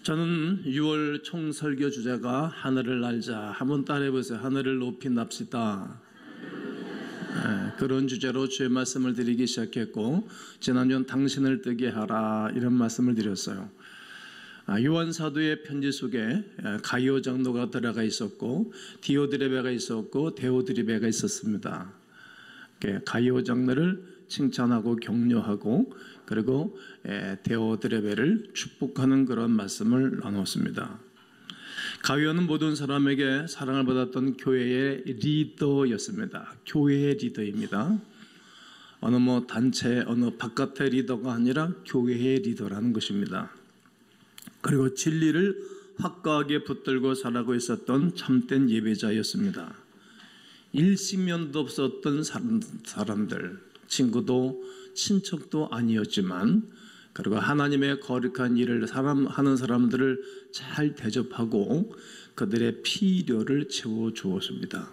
저는 6월 총설교 주제가 하늘을 날자. 한번 따라해보세요. 하늘을 높이 납시다. 그런 주제로 주의 말씀을 드리기 시작했고, 지난주는 당신을 뜨게 하라 이런 말씀을 드렸어요. 요한 사도의 편지 속에 가이오 장로가 들어가 있었고, 디오드레베가 있었고, 데오드리베가 있었습니다. 가이오 장로를 칭찬하고 격려하고, 그리고 데오드레베를 축복하는 그런 말씀을 나눴습니다. 가이오는 모든 사람에게 사랑을 받았던 교회의 리더였습니다. 교회의 리더입니다. 어느 단체, 어느 바깥의 리더가 아니라 교회의 리더라는 것입니다. 그리고 진리를 확고하게 붙들고 살아가고 있었던 참된 예배자였습니다. 일식면도 없었던 사람들, 친구도 친척도 아니었지만, 그리고 하나님의 거룩한 일을 하는 사람들을 잘 대접하고 그들의 필요를 채워주었습니다.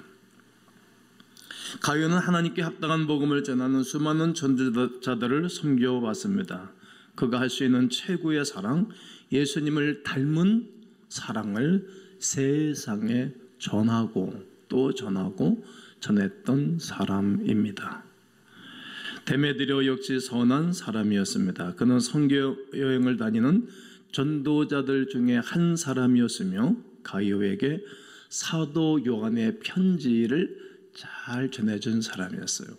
가이오는 하나님께 합당한 복음을 전하는 수많은 전도자들을 섬겨왔습니다. 그가 할 수 있는 최고의 사랑, 예수님을 닮은 사랑을 세상에 전하고 또 전했던 사람입니다. 데메드리오 역시 선한 사람이었습니다. 그는 선교 여행을 다니는 전도자들 중에 한 사람이었으며, 가이오에게 사도 요한의 편지를 잘 전해준 사람이었어요.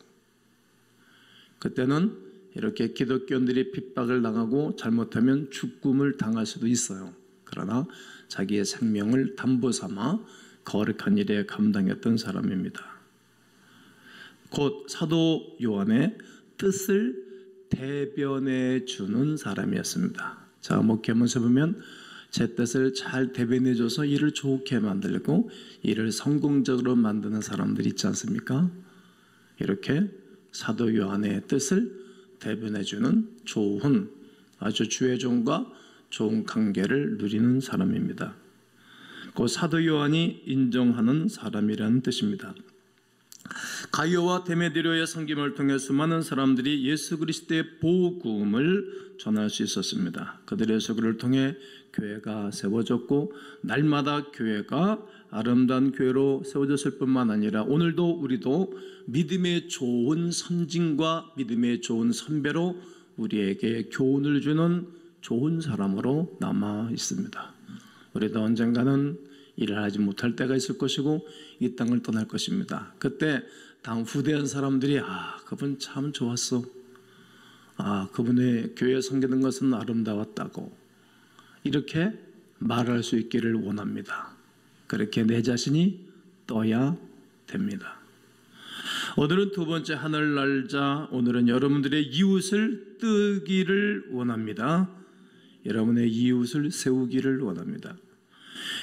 그때는 이렇게 기독교인들이 핍박을 당하고 잘못하면 죽음을 당할 수도 있어요. 그러나 자기의 생명을 담보 삼아 거룩한 일에 감당했던 사람입니다. 곧 사도 요한의 뜻을 대변해 주는 사람이었습니다. 자, 목회문서 보면 제 뜻을 잘 대변해 줘서 일을 좋게 만들고 일을 성공적으로 만드는 사람들이 있지 않습니까? 이렇게 사도 요한의 뜻을 대변해 주는 좋은, 아주 주의 종과 좋은 관계를 누리는 사람입니다. 그 사도 요한이 인정하는 사람이라는 뜻입니다. 가이오와 데메드리오의 섬김을 통해 수많은 사람들이 예수 그리스도의 복음을 전할 수 있었습니다. 그들의 소교를 통해 교회가 세워졌고, 날마다 교회가 아름다운 교회로 세워졌을 뿐만 아니라 오늘도 우리도 믿음의 좋은 선진과 믿음의 좋은 선배로 우리에게 교훈을 주는 좋은 사람으로 남아 있습니다. 우리도 언젠가는 일을 하지 못할 때가 있을 것이고 이 땅을 떠날 것입니다. 그때 다음 후대한 사람들이 그분 참 좋았어, 그분의 교회에 섬기는 것은 아름다웠다고 이렇게 말할 수 있기를 원합니다. 그렇게 내 자신이 떠야 됩니다. 오늘은 두 번째 하늘 날자. 오늘은 여러분들의 이웃을 뜨기를 원합니다. 여러분의 이웃을 세우기를 원합니다.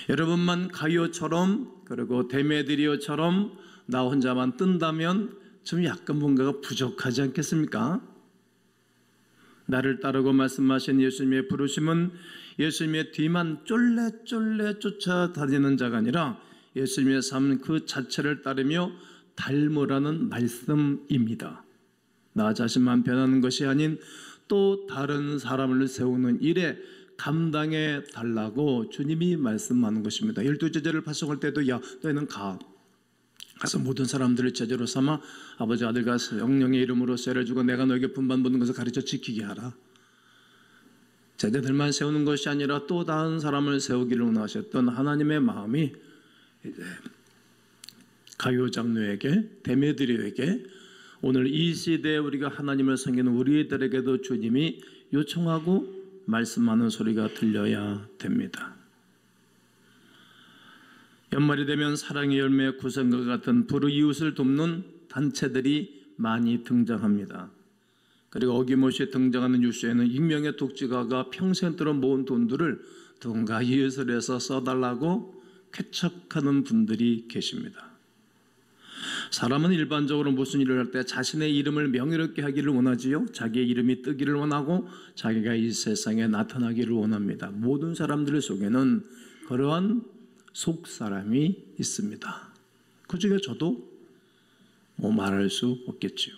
여러분만 가이오처럼 그리고 데메드리오처럼 나 혼자만 뜬다면 좀 약간 뭔가가 부족하지 않겠습니까? 나를 따르고 말씀하신 예수님의 부르심은 예수님의 뒤만 쫄래쫄래 쫓아다니는 자가 아니라 예수님의 삶 그 자체를 따르며 닮으라는 말씀입니다. 나 자신만 변하는 것이 아닌 또 다른 사람을 세우는 일에 감당해 달라고 주님이 말씀하는 것입니다. 12제자를 파송할 때도 너희는 가서 모든 사람들을 제자로 삼아 아버지 아들과 성령의 이름으로 세례 주고 내가 너에게 분반 받는 것을 가르쳐 지키게 하라. 제자들만 세우는 것이 아니라 또 다른 사람을 세우기를 원하셨던 하나님의 마음이 이제 가이오 장로에게, 데메드리오에게, 오늘 이 시대에 우리가 하나님을 섬기는 우리들에게도 주님이 요청하고 말씀하는 소리가 들려야 됩니다. 연말이 되면 사랑의 열매 구성과 같은 불이웃을 돕는 단체들이 많이 등장합니다. 그리고 어김없이 등장하는 뉴스에는 익명의 독재가가 평생 동안 모은 돈들을 누군가 이웃을 해서 써달라고 쾌척하는 분들이 계십니다. 사람은 일반적으로 무슨 일을 할 때 자신의 이름을 명예롭게 하기를 원하지요. 자기의 이름이 뜨기를 원하고 자기가 이 세상에 나타나기를 원합니다. 모든 사람들 속에는 그러한 속사람이 있습니다. 그 중에 저도 말할 수 없겠지요.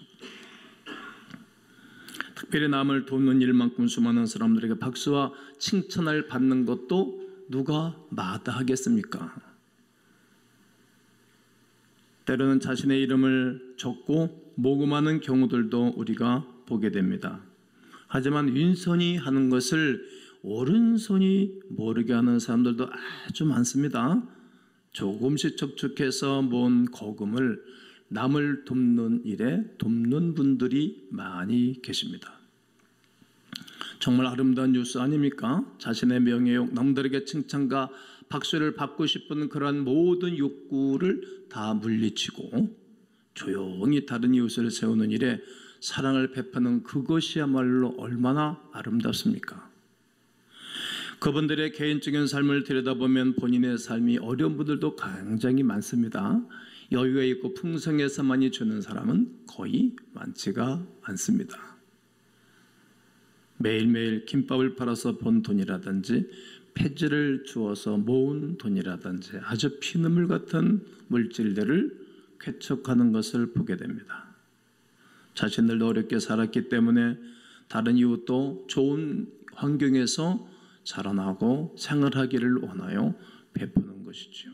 특별히 남을 돕는 일만큼 수많은 사람들에게 박수와 칭찬을 받는 것도 누가 마다하겠습니까? 때로는 자신의 이름을 적고 모금하는 경우들도 우리가 보게 됩니다. 하지만 윈손이 하는 것을 오른손이 모르게 하는 사람들도 아주 많습니다. 조금씩 접촉해서 모은 거금을 남을 돕는 일에 돕는 분들이 많이 계십니다. 정말 아름다운 뉴스 아닙니까? 자신의 명예욕, 남들에게 칭찬과 박수를 받고 싶은 그런 모든 욕구를 다 물리치고 조용히 다른 이웃을 세우는 일에 사랑을 베푸는 그것이야말로 얼마나 아름답습니까? 그분들의 개인적인 삶을 들여다보면 본인의 삶이 어려운 분들도 굉장히 많습니다. 여유가 있고 풍성해서만이 주는 사람은 거의 많지가 않습니다. 매일매일 김밥을 팔아서 번 돈이라든지 폐지를 주어서 모은 돈이라든지 아주 피눈물 같은 물질들을 쾌척하는 것을 보게 됩니다. 자신들도 어렵게 살았기 때문에 다른 이웃도 좋은 환경에서 자라나고 생활하기를 원하여 베푸는 것이죠.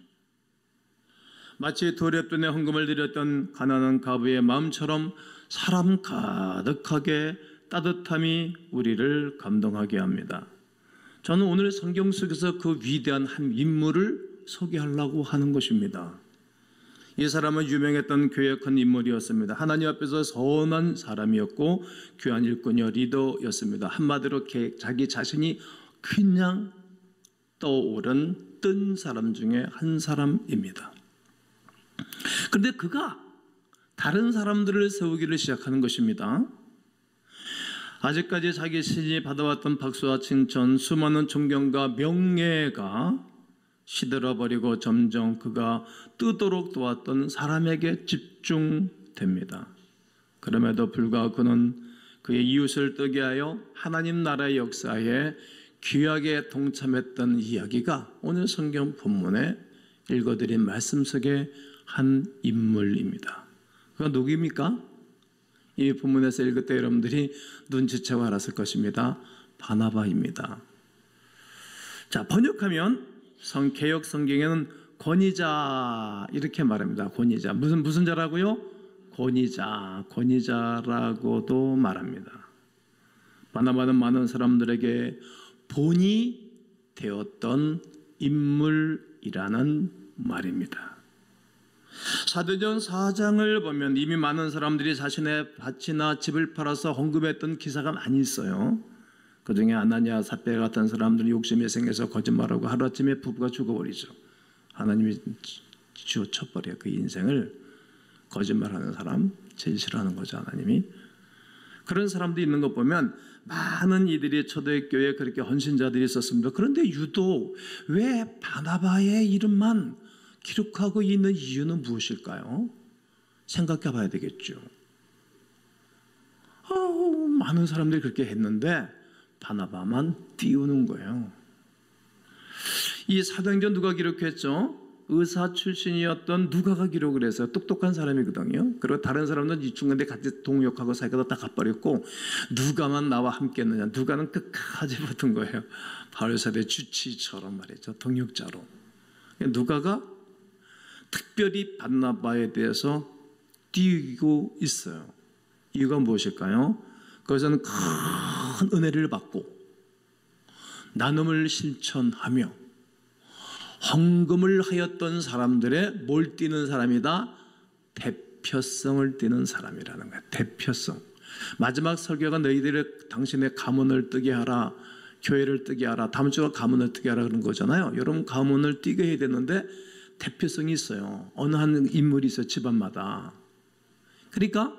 마치 두 렙돈의 헌금을 드렸던 가난한 과부의 마음처럼 사람 가득하게 따뜻함이 우리를 감동하게 합니다. 저는 오늘 성경 속에서 그 위대한 한 인물을 소개하려고 하는 것입니다. 이 사람은 유명했던 교역한 인물이었습니다. 하나님 앞에서 선한 사람이었고 귀한 일꾼이요 리더였습니다. 한마디로 자기 자신이 그냥 떠오른 뜬 사람 중에 한 사람입니다. 그런데 그가 다른 사람들을 세우기를 시작하는 것입니다. 아직까지 자기 신이 받아왔던 박수와 칭찬, 수많은 존경과 명예가 시들어버리고 점점 그가 뜨도록 도왔던 사람에게 집중됩니다. 그럼에도 불구하고 그는 그의 이웃을 뜨게 하여 하나님 나라의 역사에 귀하게 동참했던 이야기가 오늘 성경 본문에 읽어드린 말씀 속에 한 인물입니다. 그가 누구입니까? 이 본문에서 읽을 때 여러분들이 눈치채고 알았을 것입니다. 바나바입니다. 자, 번역하면 개역 성경에는 권위자 이렇게 말합니다. 권위자. 무슨 자라고요? 권위자라고도 말합니다. 바나바는 많은 사람들에게 본이 되었던 인물이라는 말입니다. 사도전 4장을 보면 이미 많은 사람들이 자신의 밭이나 집을 팔아서 헌금했던 기사가 많이 있어요. 그 중에 아나니아 삽비라 같은 사람들이 욕심이 생겨서 거짓말하고 하루아침에 부부가 죽어버리죠. 하나님이 치워쳐버려요. 그 인생을. 거짓말하는 사람 제일 싫어하는 거죠, 하나님이. 그런 사람도 있는 것 보면 많은 이들이 초대교회에 그렇게 헌신자들이 있었습니다. 그런데 유독 왜 바나바의 이름만 기록하고 있는 이유는 무엇일까요? 생각해 봐야 되겠죠. 많은 사람들이 그렇게 했는데 바나바만 띄우는 거예요. 이 사도행전 누가 기록했죠? 의사 출신이었던 누가가 기록을 했어요. 똑똑한 사람이거든요. 그리고 다른 사람들은 이 중간에 같이 동역하고 사이가 다 가버렸고 누가만 나와 함께 했느냐. 누가는 끝까지 붙은 거예요. 바울사도의 주치처럼 말이죠. 동역자로. 누가가 특별히 바나바에 대해서 띄우고 있어요. 이유가 무엇일까요? 그것은 큰 은혜를 받고 나눔을 실천하며 헌금을 하였던 사람들의 뭘 띠는 사람이다? 대표성을 띠는 사람이라는 거예요. 대표성. 마지막 설교가 너희들의 당신의 가문을 뜨게 하라, 교회를 뜨게 하라, 다음 주가 가문을 뜨게 하라 그런 거잖아요. 여러분 가문을 띄게 해야 되는데 대표성이 있어요. 어느 한 인물이 있어요. 집안마다. 그러니까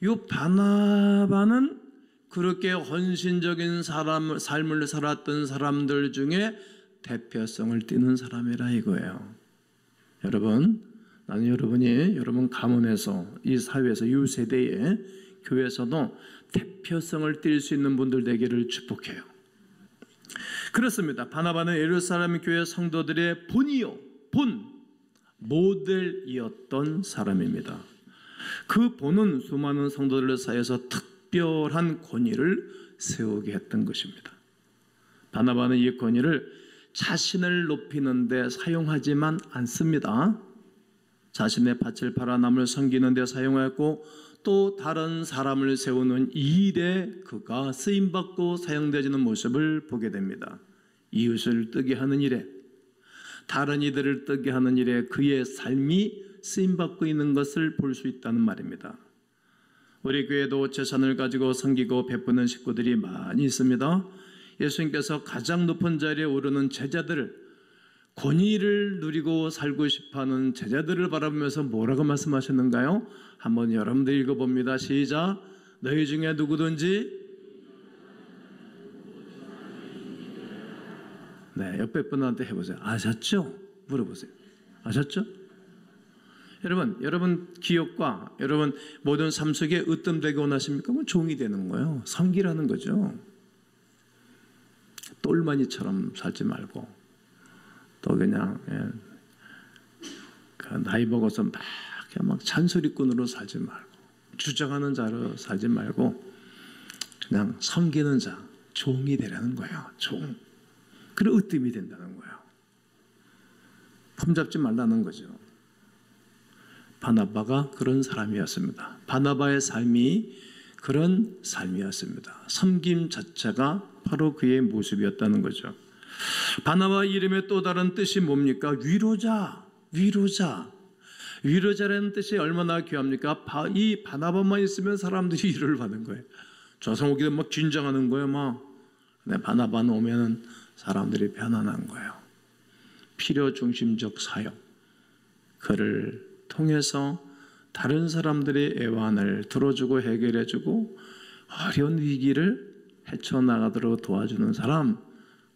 이 바나바는 그렇게 헌신적인 삶을 살았던 사람들 중에 대표성을 띠는 사람이라 이거예요. 여러분, 나는 여러분 가문에서 이 사회에서 이 세대에 교회에서도 대표성을 띌 수 있는 분들 되기를 축복해요. 그렇습니다. 바나바는 예루살렘 교회 성도들의 모델이었던 사람입니다. 그 본은 수많은 성도들 사이에서 특별한 권위를 세우게 했던 것입니다. 바나바는 이 권위를 자신을 높이는 데 사용하지만 않습니다. 자신의 밭을 팔아 남을 섬기는 데 사용하였고 또 다른 사람을 세우는 이 일에 그가 쓰임받고 사용되어지는 모습을 보게 됩니다. 이웃을 뜨게 하는 일에, 다른 이들을 뜨게 하는 일에 그의 삶이 쓰임받고 있는 것을 볼 수 있다는 말입니다. 우리 교회도 재산을 가지고 섬기고 베푸는 식구들이 많이 있습니다. 예수님께서 가장 높은 자리에 오르는 제자들을, 권위를 누리고 살고 싶어하는 제자들을 바라보면서 뭐라고 말씀하셨는가요? 한번 여러분들 읽어봅니다. 시작. 너희 중에 누구든지, 네, 옆에 분한테 해보세요. 아셨죠? 물어보세요. 아셨죠? 여러분 기업과 여러분 모든 삶 속에 으뜸되게 원하십니까? 뭐 종이 되는 거예요. 섬기라는 거죠. 똘마니처럼 살지 말고 또 그냥 그 나이 먹어서 막 잔소리꾼으로 살지 말고 주장하는 자로 살지 말고 그냥 섬기는 자, 종이 되라는 거예요. 종. 그런 으뜸이 된다는 거예요. 폼잡지 말라는 거죠. 바나바가 그런 사람이었습니다. 바나바의 삶이 그런 삶이었습니다. 섬김 자체가 바로 그의 모습이었다는 거죠. 바나바 이름의 또 다른 뜻이 뭡니까? 위로자. 위로자라는 뜻이 얼마나 귀합니까? 이 바나바만 있으면 사람들이 위로를 받는 거예요. 조상오기도 막 긴장하는 거예요. 막. 근데 바나바는 오면은 사람들이 편안한 거예요. 필요 중심적 사역. 그를 통해서 다른 사람들의 애환을 들어주고 해결해주고 어려운 위기를 헤쳐나가도록 도와주는 사람,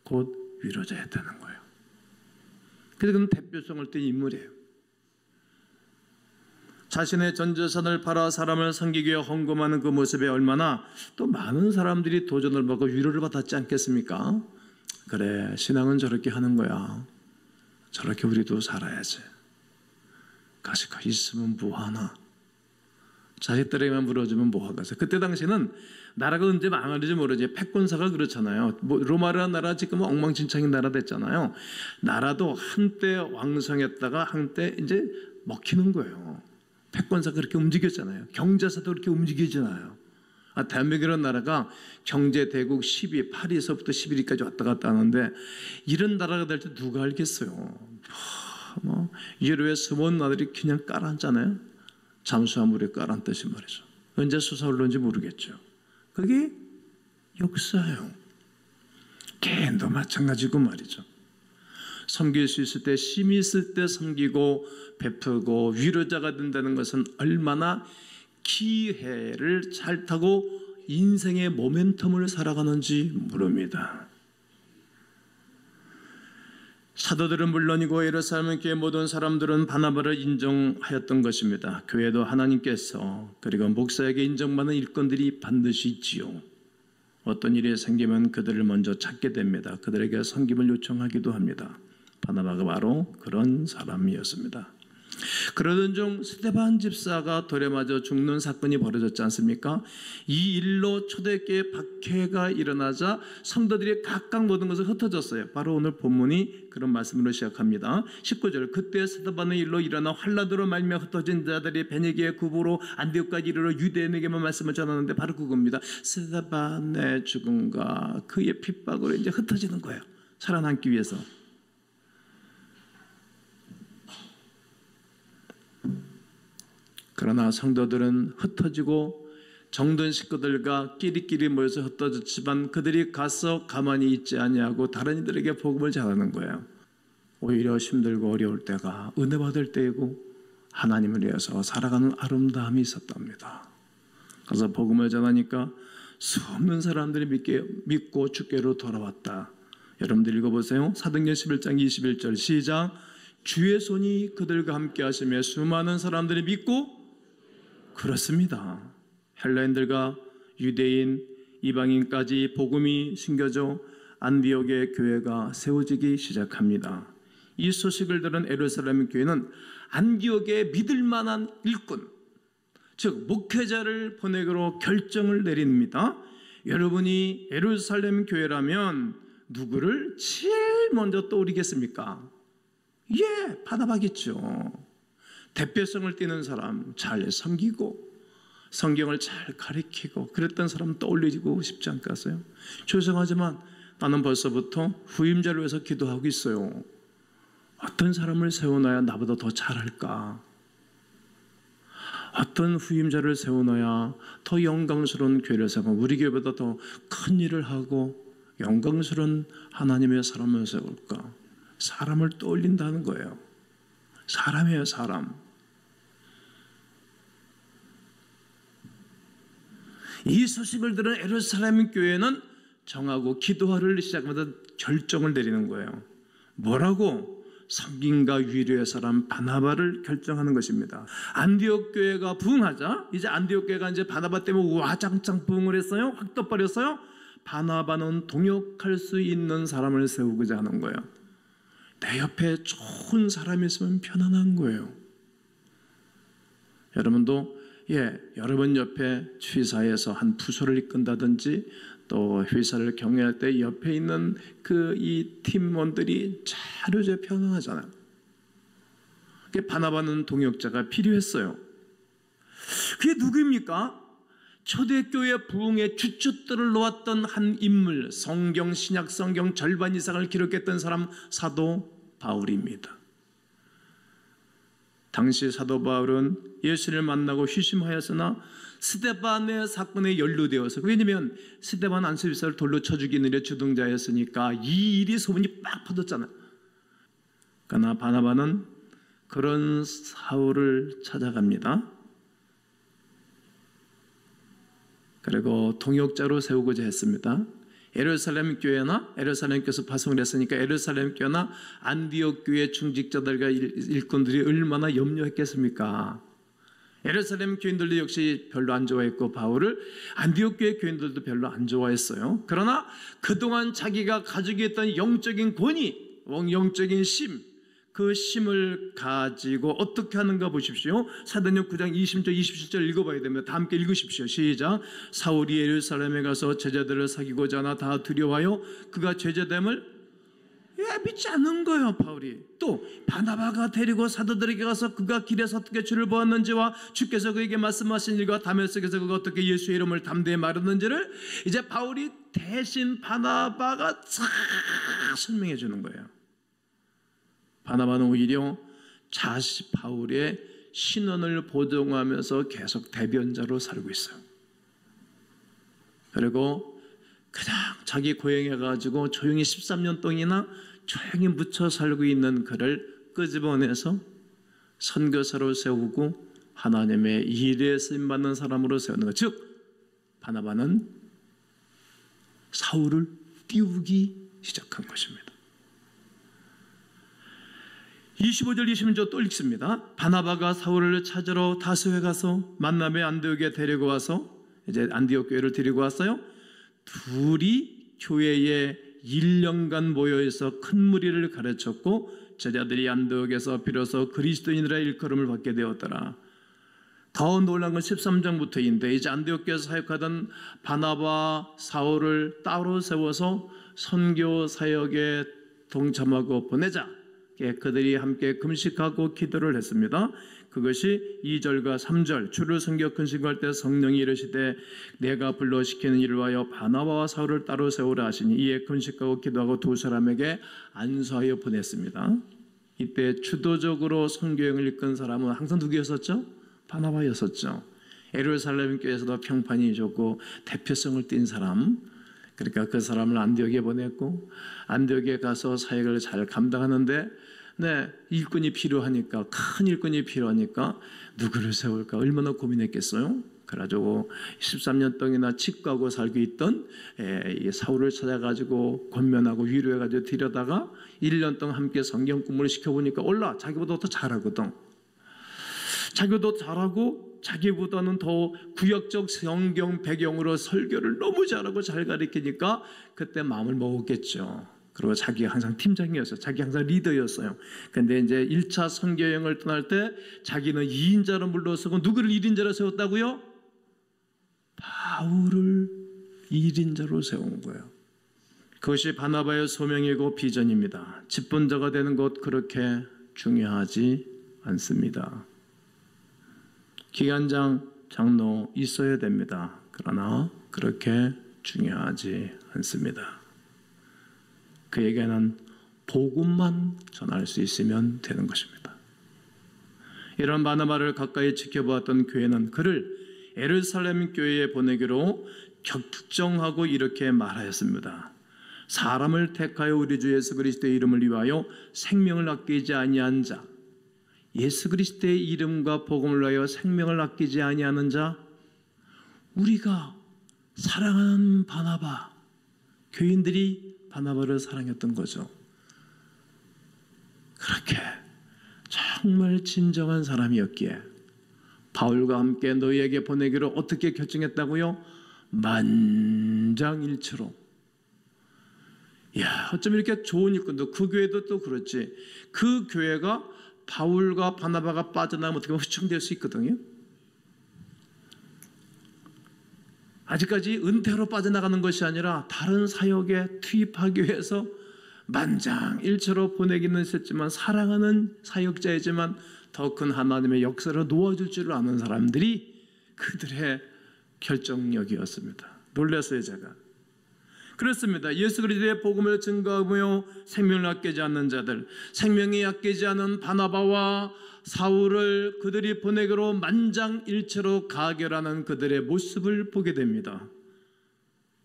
곧 위로자였다는 거예요. 그래서 그는 대표성을 띈 인물이에요. 자신의 전 재산을 팔아 사람을 섬기기 위해 헌금하는 그 모습에 얼마나 또 많은 사람들이 도전을 받고 위로를 받았지 않겠습니까? 그래, 신앙은 저렇게 하는 거야. 저렇게 우리도 살아야지. 가시가 있으면 뭐하나. 자식들에게만 물어주면 뭐하겠어요. 그때 당시에는 나라가 언제 망하는지 모르지. 패권사가 그렇잖아요. 로마라는 나라 지금 엉망진창인 나라 됐잖아요. 나라도 한때 왕성했다가 한때 이제 먹히는 거예요. 패권사가 그렇게 움직였잖아요. 경제사도 그렇게 움직이잖아요. 대한민국이라는 나라가 경제대국 10위, 8위에서부터 11위까지 왔다 갔다 하는데 이런 나라가 될 때 누가 알겠어요. 유로의 스몬 나들이 그냥 깔아앉잖아요. 잠수한 물에 깔아앉듯이 말이죠. 언제 솟아 올라온지 모르겠죠. 그게 역사예요. 개인도 마찬가지고 말이죠. 섬길 수 있을 때, 힘이 있을 때 섬기고 베푸고 위로자가 된다는 것은 얼마나 기회를 잘 타고 인생의 모멘텀을 살아가는지 모릅니다. 사도들은 물론이고 예루살렘 교회 모든 사람들은 바나바를 인정하였던 것입니다. 교회도 하나님께서 그리고 목사에게 인정받는 일꾼들이 반드시 있지요. 어떤 일이 생기면 그들을 먼저 찾게 됩니다. 그들에게 섬김을 요청하기도 합니다. 바나바가 바로 그런 사람이었습니다. 그러던 중 스데반 집사가 돌에 맞아 죽는 사건이 벌어졌지 않습니까? 이 일로 초대교회 박해가 일어나자 성도들이 각각 모든 것을 흩어졌어요. 바로 오늘 본문이 그런 말씀으로 시작합니다. 19절. 그때 스데반의 일로 일어나 환란으로 말미암아 흩어진 자들이 베니게의 구부로 안디옥까지 이르러 유대인에게만 말씀을 전하는데 바로 그겁니다. 스데반의 죽음과 그의 핍박으로 이제 흩어지는 거예요. 살아남기 위해서. 그러나 성도들은 흩어지고 정든 식구들과 끼리끼리 모여서 흩어졌지만 그들이 가서 가만히 있지 아니하고 다른 이들에게 복음을 전하는 거예요. 오히려 힘들고 어려울 때가 은혜 받을 때이고 하나님을 위해서 살아가는 아름다움이 있었답니다. 그래서 복음을 전하니까 수없는 사람들이 믿고 주께로 돌아왔다. 여러분들 읽어보세요. 사도행전 11장 21절 시작. 주의 손이 그들과 함께 하시며 수많은 사람들이 믿고 그렇습니다. 헬라인들과 유대인, 이방인까지 복음이 심겨져 안디옥의 교회가 세워지기 시작합니다. 이 소식을 들은 예루살렘 교회는 안디옥의 믿을 만한 일꾼, 즉 목회자를 보내기로 결정을 내립니다. 여러분이 예루살렘 교회라면 누구를 제일 먼저 떠올리겠습니까? 예, 바나바겠죠. 대표성을 띠는 사람, 잘 섬기고 성경을 잘 가르치고 그랬던 사람 떠올리고 싶지 않겠어요? 죄송하지만 나는 벌써부터 후임자를 위해서 기도하고 있어요. 어떤 사람을 세워놔야 나보다 더 잘할까? 어떤 후임자를 세워놔야 더 영광스러운 교회를 세우고 우리 교회보다 더 큰 일을 하고 영광스러운 하나님의 사람을 세울까? 사람을 떠올린다는 거예요. 사람이에요, 사람. 이 소식을 들은 예루살렘 교회는 정하고 기도하를 시작하면서 결정을 내리는 거예요. 뭐라고? 섬김과 위로의 사람 바나바를 결정하는 것입니다. 안디옥 교회가 부흥하자 이제 안디옥 교회가 이제 바나바 때문에 와장창 부흥을 했어요. 확 떠버렸어요. 바나바는 동역할 수 있는 사람을 세우고자 하는 거예요. 내 옆에 좋은 사람이 있으면 편안한 거예요. 여러분도 여러분 옆에 취사에서 한 부서를 이끈다든지 또 회사를 경영할 때 옆에 있는 이 팀원들이 잘 이제 편안하잖아요. 바나바는 동역자가 필요했어요. 그게 누구입니까? 초대교회 부흥의 주춧돌을 놓았던 한 인물, 성경, 신약 성경 절반 이상을 기록했던 사람 사도 바울입니다. 당시 사도 바울은 예수를 만나고 휴심하였으나 스데반의 사건에 연루되어서, 왜냐하면 스데반 안수비사를 돌로 쳐 죽이는 일의 주동자였으니까 이 일이 소문이 빡 퍼졌잖아요. 그러나 바나바는 그런 사울을 찾아갑니다. 그리고 동역자로 세우고자 했습니다. 예루살렘 교회나 예루살렘 교회에서 파송을 했으니까 예루살렘 교회나 안디옥 교회 중직자들과 일꾼들이 얼마나 염려했겠습니까? 예루살렘 교인들도 역시 별로 안 좋아했고 바울을 안디옥 교회 교인들도 별로 안 좋아했어요. 그러나 그동안 자기가 가지고 있던 영적인 권위, 영적인 심, 그 심을 가지고 어떻게 하는가 보십시오. 사도행전 9장 20절 27절 읽어봐야 됩니다. 다 함께 읽으십시오. 시작. 사울이 예루살렘에 가서 제자들을 사귀고자 하나 다 두려워하여 그가 제자됨을 믿지 않는 거예요. 바울이 또 바나바가 데리고 사도들에게 가서 그가 길에서 어떻게 주를 보았는지와 주께서 그에게 말씀하신 일과 다메섹에서 그가 어떻게 예수의 이름을 담대히 말했는지를 이제 바울이 대신 바나바가 싹 설명해 주는 거예요. 바나바는 오히려 바울의 신원을 보정하면서 계속 대변자로 살고 있어요. 그리고 그냥 자기 고향에 가지고 조용히 13년 동안이나 조용히 묻혀 살고 있는 그를 끄집어내서 선교사로 세우고 하나님의 일에 쓰임받는 사람으로 세우는 것. 즉 바나바는 사울을 띄우기 시작한 것입니다. 25절 26절 또 읽습니다. 바나바가 사울을 찾으러 다소에 가서 만남의 안디옥에 데리고 와서 이제 안디옥 교회를 데리고 왔어요. 둘이 교회에 1년간 모여있어 큰 무리를 가르쳤고 제자들이 안디옥에서 비로소 그리스도인들의 일컬음을 받게 되었더라. 더 놀라운 건 13장부터인데 이제 안디옥 교회에서 사역하던 바나바 사울을 따로 세워서 선교 사역에 동참하고 보내자. 그들이 함께 금식하고 기도를 했습니다. 그것이 2절과 3절 주를 섬겨 근심할 때 성령이 이르시되 내가 불러시키는 일을 위하여 바나바와 사울을 따로 세우라 하시니 이에 금식하고 기도하고 두 사람에게 안수하여 보냈습니다. 이때 주도적으로 선교행을 이끈 사람은 항상 누구였었죠? 바나바였었죠. 예루살렘 교회에서도 평판이 좋고 대표성을 띈 사람, 그러니까 그 사람을 안디옥에 보냈고 안디옥에 가서 사역을 잘 감당하는데 일꾼이 필요하니까, 큰 일꾼이 필요하니까 누구를 세울까 얼마나 고민했겠어요. 그래가지고 13년 동안이나 치과하고 살고 있던 사울을 찾아가지고 권면하고 위로해가지고 데려다가 1년 동안 함께 성경 공부를 시켜보니까 자기보다 더 잘하거든. 자기도 잘하고 자기보다는 더 구약적 성경 배경으로 설교를 너무 잘하고 잘 가르치니까 그때 마음을 먹었겠죠. 그리고 자기가 항상 팀장이었어요. 자기 항상 리더였어요. 근데 이제 1차 선교 여행을 떠날 때 자기는 2인자로 물러서고 누구를 1인자로 세웠다고요? 바울을 1인자로 세운 거예요. 그것이 바나바의 소명이고 비전입니다. 직분자가 되는 것 그렇게 중요하지 않습니다. 기관장, 장로 있어야 됩니다. 그러나 그렇게 중요하지 않습니다. 그에게는 복음만 전할 수 있으면 되는 것입니다. 이런 바나바를 가까이 지켜보았던 교회는 그를 예루살렘 교회에 보내기로 결정하고 이렇게 말하였습니다. 사람을 택하여 우리 주 예수 그리스도의 이름을 위하여 생명을 아끼지 아니한 자, 예수 그리스도의 이름과 복음을 위하여 생명을 아끼지 아니하는 자, 우리가 사랑하는 바나바, 교인들이 바나바를 사랑했던 거죠. 그렇게 정말 진정한 사람이었기에 바울과 함께 너희에게 보내기로 어떻게 결정했다고요? 만장일치로. 야, 어쩜 이렇게 좋은 일꾼도, 그 교회도 또 그렇지. 그 교회가 바울과 바나바가 빠져나가면 어떻게 보면 휘청될 수 있거든요. 아직까지 은퇴로 빠져나가는 것이 아니라 다른 사역에 투입하기 위해서 만장일치로 보내기는 했지만 사랑하는 사역자이지만 더 큰 하나님의 역사를 놓아줄 줄 아는 사람들이 그들의 결정력이었습니다. 놀랐어요, 제가. 그렇습니다. 예수 그리스도의 복음을 증거하며 생명을 아끼지 않는 자들, 생명이 아끼지 않은 바나바와 사울을 그들이 보내기로 만장일치로 가결하는 그들의 모습을 보게 됩니다.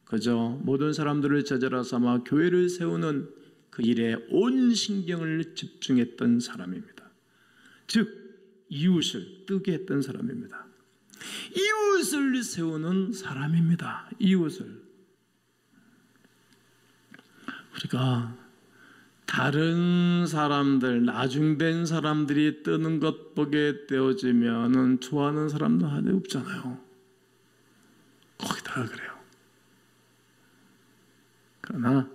그저 모든 사람들을 제자로 삼아 교회를 세우는 그 일에 온 신경을 집중했던 사람입니다. 즉 이웃을 뜨게 했던 사람입니다. 이웃을 세우는 사람입니다. 이웃을. 우리가 다른 사람들, 나중된 사람들이 뜨는 것 보게 되어지면 좋아하는 사람도 하나도 없잖아요. 거의 다 그래요. 그러나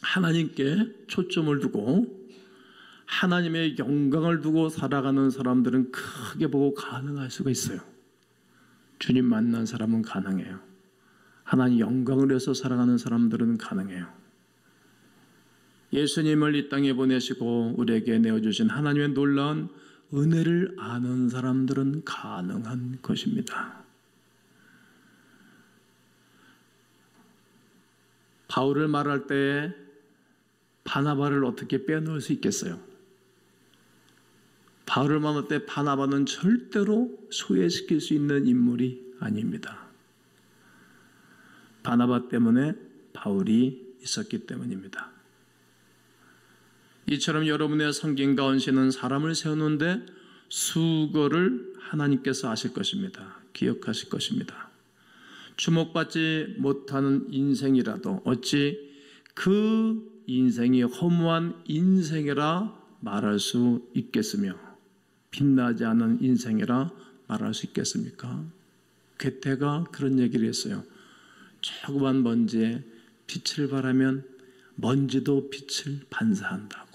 하나님께 초점을 두고 하나님의 영광을 두고 살아가는 사람들은 크게 보고 가능할 수가 있어요. 주님 만난 사람은 가능해요. 하나님 영광을 위해서 살아가는 사람들은 가능해요. 예수님을 이 땅에 보내시고 우리에게 내어주신 하나님의 놀라운 은혜를 아는 사람들은 가능한 것입니다. 바울을 말할 때 바나바를 어떻게 빼놓을 수 있겠어요? 바울을 만날 때 바나바는 절대로 소외시킬 수 있는 인물이 아닙니다. 바나바 때문에 바울이 있었기 때문입니다. 이처럼 여러분의 성김과 헌신은 사람을 세우는데 수고를 하나님께서 하실 것입니다. 기억하실 것입니다. 주목받지 못하는 인생이라도 어찌 그 인생이 허무한 인생이라 말할 수 있겠으며 빛나지 않은 인생이라 말할 수 있겠습니까? 괴테가 그런 얘기를 했어요. 조그만 먼지에 빛을 발하면 먼지도 빛을 반사한다고.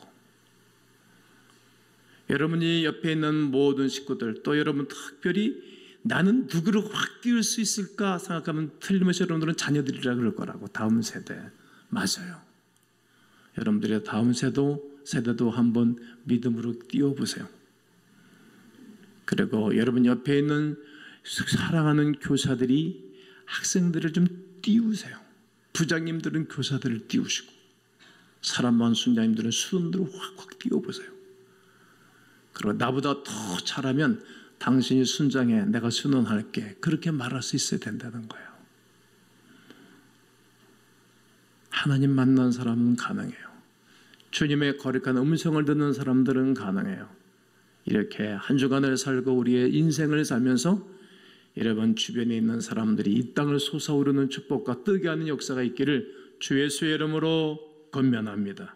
여러분이 옆에 있는 모든 식구들, 또 여러분 특별히 나는 누구를 확 띄울 수 있을까 생각하면 틀림없이 여러분들은 자녀들이라 그럴 거라고. 다음 세대. 맞아요. 여러분들의 다음 세대도 한번 믿음으로 띄워보세요. 그리고 여러분 옆에 있는 사랑하는 교사들이 학생들을 좀 띄우세요. 부장님들은 교사들을 띄우시고 사람 많은 순장님들은 수원들을 확확 띄워보세요. 그리고 나보다 더 잘하면 당신이 순장해, 내가 순원할게. 그렇게 말할 수 있어야 된다는 거예요. 하나님 만난 사람은 가능해요. 주님의 거룩한 음성을 듣는 사람들은 가능해요. 이렇게 한 주간을 살고 우리의 인생을 살면서 여러분 주변에 있는 사람들이 이 땅을 솟아오르는 축복과 뜨게 하는 역사가 있기를 주 예수의 이름으로 권면합니다.